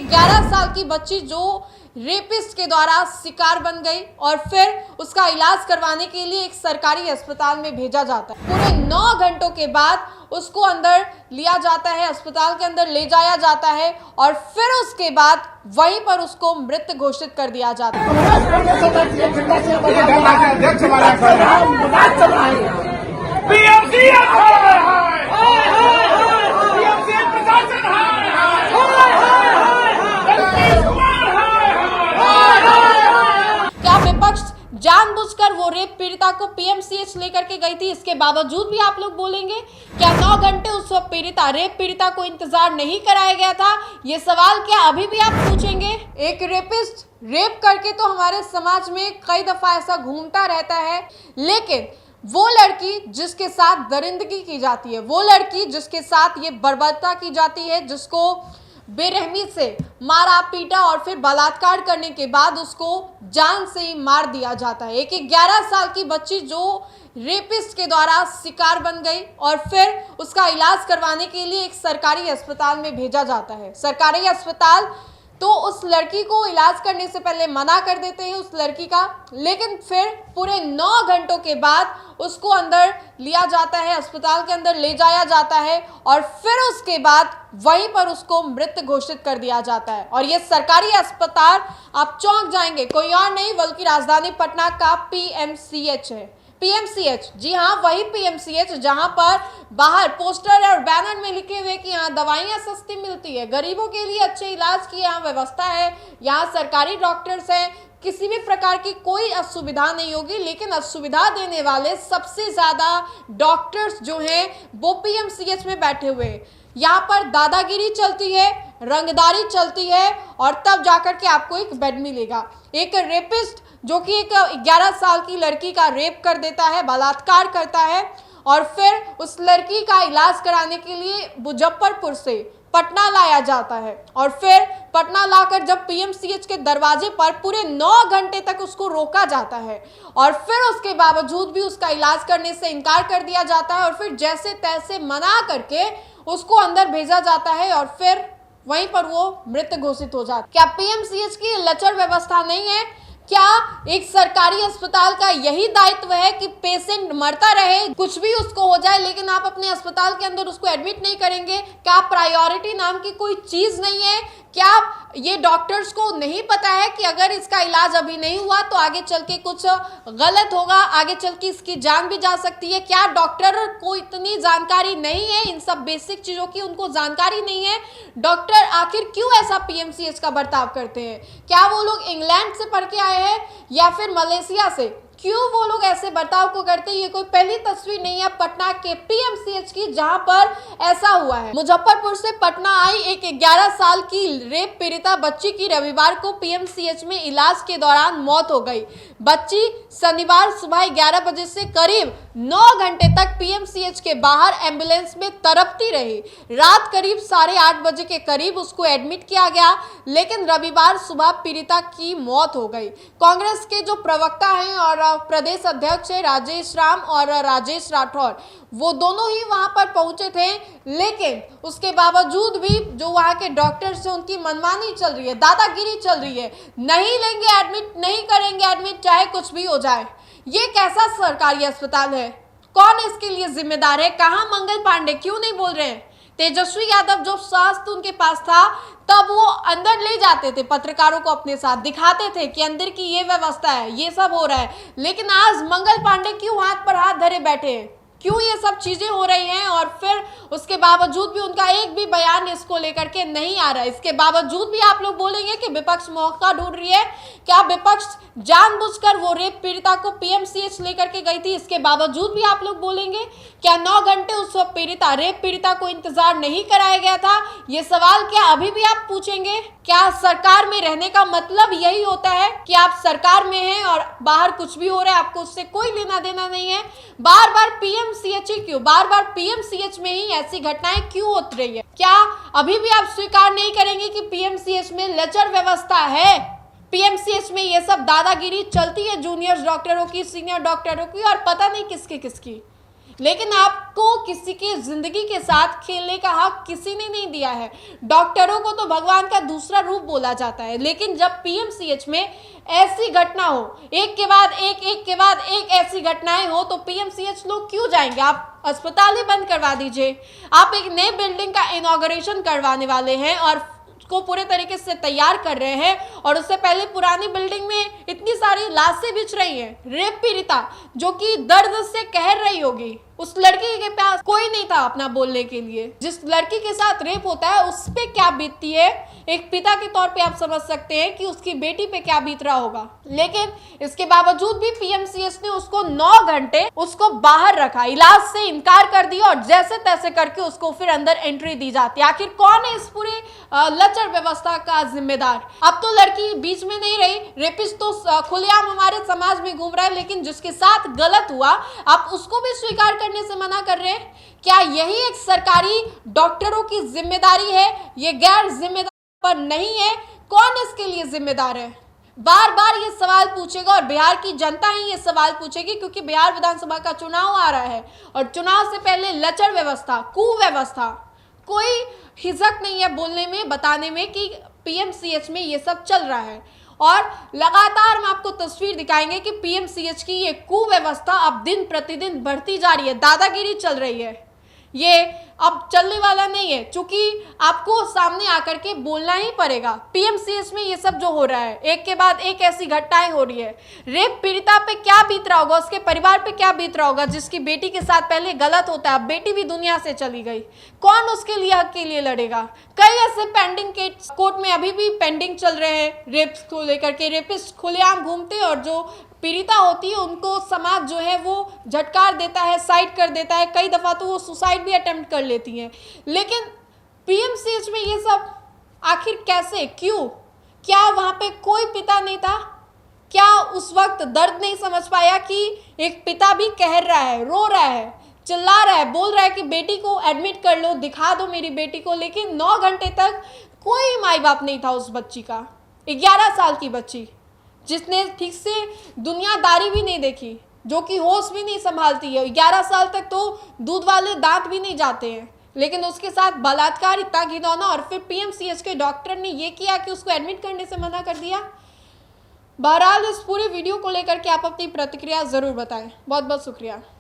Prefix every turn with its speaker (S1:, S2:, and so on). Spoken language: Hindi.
S1: 11 साल की बच्ची जो रेपिस्ट के द्वारा शिकार बन गई और फिर उसका इलाज करवाने के लिए एक सरकारी अस्पताल में भेजा जाता है। पूरे 9 घंटों के बाद उसको अंदर लिया जाता है, अस्पताल के अंदर ले जाया जाता है और फिर उसके बाद वहीं पर उसको मृत घोषित कर दिया जाता है। क्या विपक्ष जानबूझकर वो रेप पीड़िता को पीएमसीएच लेकर के गई थी? इसके बावजूद भी आप लोग बोलेंगे क्या 9 घंटे उस रेप पीड़िता को इंतजार नहीं कराया गया था? ये सवाल क्या अभी भी आप पूछेंगे? एक रेपिस्ट रेप करके तो हमारे समाज में कई दफा ऐसा घूमता रहता है, लेकिन वो लड़की जिसके साथ दरिंदगी की जाती है, वो लड़की जिसके साथ ये बर्बरता की जाती है, जिसको बेरहमी से मारा पीटा और फिर बलात्कार करने के बाद उसको जान से ही मार दिया जाता है। एक 11 साल की बच्ची जो रेपिस्ट के द्वारा शिकार बन गई और फिर उसका इलाज करवाने के लिए एक सरकारी अस्पताल में भेजा जाता है। सरकारी अस्पताल तो उस लड़की को इलाज करने से पहले मना कर देते हैं उस लड़की का, लेकिन फिर पूरे 9 घंटों के बाद उसको अंदर लिया जाता है, अस्पताल के अंदर ले जाया जाता है और फिर उसके बाद वहीं पर उसको मृत घोषित कर दिया जाता है। और ये सरकारी अस्पताल आप चौंक जाएंगे, कोई और नहीं बल्कि राजधानी पटना का पीएमसीएच है। पीएमसीएच, जी हाँ, वही पीएमसीएच जहां पर बाहर पोस्टर और बैनर में लिखे हुए कि यहाँ दवाइयाँ सस्ती मिलती है, गरीबों के लिए अच्छे इलाज की यहाँ व्यवस्था है, यहाँ सरकारी डॉक्टर्स हैं, किसी भी प्रकार की कोई असुविधा नहीं होगी। लेकिन असुविधा देने वाले सबसे ज्यादा डॉक्टर्स जो हैं वो पीएमसीएच में बैठे हुए हैं। यहाँ पर दादागिरी चलती है, रंगदारी चलती है और तब जाकर के आपको एक बेड मिलेगा। एक रेपिस्ट जो कि एक 11 साल की लड़की का रेप कर देता है, बलात्कार करता है और फिर उस लड़की का इलाज कराने के लिए मुजफ्फरपुर से पटना लाया जाता है और फिर पटना लाकर जब पीएमसीएच के दरवाजे पर पूरे 9 घंटे तक उसको रोका जाता है और फिर उसके बावजूद भी उसका इलाज करने से इनकार कर दिया जाता है और फिर जैसे तैसे मना करके उसको अंदर भेजा जाता है और फिर वहीं पर वो मृत घोषित हो जाता है। क्या पीएमसीएच की लचर व्यवस्था नहीं है? क्या एक सरकारी अस्पताल का यही दायित्व है कि पेशेंट मरता रहे, कुछ भी उसको हो जाए, लेकिन आप अपने अस्पताल के अंदर उसको एडमिट नहीं करेंगे? क्या प्रायोरिटी नाम की कोई चीज नहीं है? क्या ये डॉक्टर्स को नहीं पता है कि अगर इसका इलाज अभी नहीं हुआ तो आगे चल के कुछ गलत होगा, आगे चल के इसकी जान भी जा सकती है? क्या डॉक्टर को इतनी जानकारी नहीं है इन सब बेसिक चीजों की? उनको जानकारी नहीं है डॉक्टर आखिर क्यों ऐसा पीएमसीएच का बर्ताव करते हैं? क्या वो लोग इंग्लैंड से पढ़ के आए हैं या फिर मलेशिया से? क्यों वो लोग ऐसे बर्ताव को करते हैं? ये कोई पहली तस्वीर नहीं है पटना के पीएमसीएच की जहां पर ऐसा हुआ है। मुजफ्फरपुर से पटना आई एक 11 साल की रेप पीड़िता बच्ची की रविवार को पीएमसीएच में इलाज के दौरान मौत हो गई। बच्ची शनिवार सुबह 11 बजे से करीब 9 घंटे तक पीएमसीएच के बाहर एम्बुलेंस में तड़पती रही। रात करीब 8:30 बजे के करीब उसको एडमिट किया गया, लेकिन रविवार सुबह पीड़िता की मौत हो गई। कांग्रेस के जो प्रवक्ता हैं और प्रदेश अध्यक्ष है राजेश राम और राजेश राठौर, वो दोनों ही वहां पर पहुंचे थे, लेकिन उसके बावजूद भी जो वहां के डॉक्टर्स हैं उनकी मनमानी चल रही है, दादागिरी चल रही है, नहीं लेंगे एडमिट, नहीं करेंगे एडमिट चाहे कुछ भी हो जाए। ये कैसा सरकारी अस्पताल है? कौन इसके लिए जिम्मेदार है? कहाँ मंगल पांडे क्यों नहीं बोल रहे हैं? तेजस्वी यादव जो स्वास्थ्य उनके पास था तब वो अंदर ले जाते थे, पत्रकारों को अपने साथ दिखाते थे कि अंदर की ये व्यवस्था है, ये सब हो रहा है, लेकिन आज मंगल पांडे क्यों हाथ पर हाथ धरे बैठे हैं? क्यों ये सब चीजें हो रही हैं और फिर उसके बावजूद भी उनका एक भी बयान इसको लेकर के नहीं आ रहा है? इसके बावजूद भी आप लोग बोलेंगे कि विपक्ष मौका ढूंढ रही है। क्या विपक्ष जानबूझकर वो रेप पीड़िता को पीएमसीएच लेकर के गई थी? इसके बावजूद भी आप लोग बोलेंगे क्या 9 घंटे उस रेप पीड़िता को इंतजार नहीं कराया गया था? ये सवाल क्या अभी भी आप पूछेंगे? क्या सरकार में रहने का मतलब यही होता है कि आप सरकार में हैं और बाहर कुछ भी हो रहा है आपको उससे कोई लेना देना नहीं है? बार बार पीएमसीएच ही क्यों? बार बार पीएमसीएच में ही ऐसी घटनाएं क्यों होती रही है? क्या अभी भी आप स्वीकार नहीं करेंगे कि पीएमसीएच में लचर व्यवस्था है? पीएमसीएच में ये सब दादागिरी चलती है जूनियर डॉक्टरों की, सीनियर डॉक्टरों की और पता नहीं किसकी किसकी। लेकिन आपको किसी की जिंदगी के साथ खेलने का हक किसी ने नहीं दिया है। डॉक्टरों को तो भगवान का दूसरा रूप बोला जाता है, लेकिन जब पीएमसीएच में ऐसी घटना हो, एक के बाद एक ऐसी घटनाएं हो, तो पीएमसीएच लोग क्यों जाएंगे? आप अस्पताल ही बंद करवा दीजिए। आप एक नए बिल्डिंग का इनॉग्रेशन करवाने वाले हैं और को पूरे तरीके से तैयार कर रहे हैं, और उससे पहले पुरानी बिल्डिंग में इतनी सारी लाशें बिछ रही हैं। रेप पीड़िता जो कि दर्द से कह रही होगी, उस लड़की के पास कोई नहीं था अपना बोलने के लिए। जिस लड़की के साथ रेप होता है उस पे क्या बीतती है, एक पिता के तौर पे आप समझ सकते हैं कि उसकी बेटी पे क्या बीत रहा होगा। लेकिन इसके बावजूद भी पीएमसीएच ने उसको 9 घंटे उसको बाहर रखा, इलाज से इनकार कर दिया और जैसे तैसे करके उसको फिर अंदर एंट्री दी जाती है। आखिर कौन है इस पूरे लचर व्यवस्था का जिम्मेदार? अब तो लड़की बीच में नहीं रही, रेपिस्ट तो खुलेआम हमारे समाज में घूम रहा है, लेकिन जिसके साथ गलत हुआ आप उसको भी स्वीकार करने से मना कर रहे हैं। क्या यही एक सरकारी डॉक्टरों की जिम्मेदारी है? ये गैर जिम्मेदार पर नहीं है। कौन इसके लिए जिम्मेदार है? बार बार ये सवाल पूछेगा और बिहार की जनता ही ये सवाल पूछेगी, क्योंकि बिहार विधानसभा का चुनाव आ रहा है और चुनाव से पहले लचर व्यवस्था, कुव्यवस्था, कोई हिचक नहीं है बोलने में, बताने में कि पीएमसीएच में ये सब चल रहा है। और लगातार हम आपको तस्वीर दिखाएंगे कि पीएमसीएच की ये कुव्यवस्था अब दिन प्रतिदिन बढ़ती जा रही है, दादागिरी चल रही है। ये अब चलने वाला नहीं है, क्योंकि आपको सामने आकर के बोलना ही पड़ेगा। पीएमसीएच में ये सब जो हो रहा है, एक के बाद एक ऐसी घटनाएं हो रही है। रेप पीड़िता पे क्या बीत रहा होगा, उसके परिवार पे क्या बीत रहा होगा, जिसकी बेटी के साथ पहले गलत होता है, अब बेटी भी दुनिया से चली गई। कौन उसके लिए हक के लिए लड़ेगा? कई ऐसे पेंडिंग केस कोर्ट में अभी भी पेंडिंग चल रहे हैं रेप को लेकर के। रेपिस्ट खुलेआम घूमते और जो पीड़िता होती है उनको समाज जो है वो झटकार देता है, साइड कर देता है। कई दफा तो वो सुसाइड भी अटेम्प्ट कर लेती हैं। लेकिन पीएमसीएच में ये सब आखिर कैसे, क्यों? क्या वहां पे कोई पिता नहीं था? क्या उस वक्त दर्द नहीं समझ पाया कि एक पिता भी कह रहा है, रो रहा है, चिल्ला रहा है, बोल रहा है कि बेटी को एडमिट कर लो, दिखा दो मेरी बेटी को। लेकिन 9 घंटे तक कोई माई बाप नहीं था उस बच्ची का, 11 साल की बच्ची जिसने ठीक से दुनियादारी भी नहीं देखी, जो कि होश भी नहीं संभालती है। 11 साल तक तो दूध वाले दांत भी नहीं जाते हैं, लेकिन उसके साथ बलात्कार, इतना घिनौना, और फिर पीएमसीएच के डॉक्टर ने ये किया कि उसको एडमिट करने से मना कर दिया। बहरहाल इस पूरे वीडियो को लेकर के आप अपनी प्रतिक्रिया जरूर बताएं। बहुत बहुत शुक्रिया।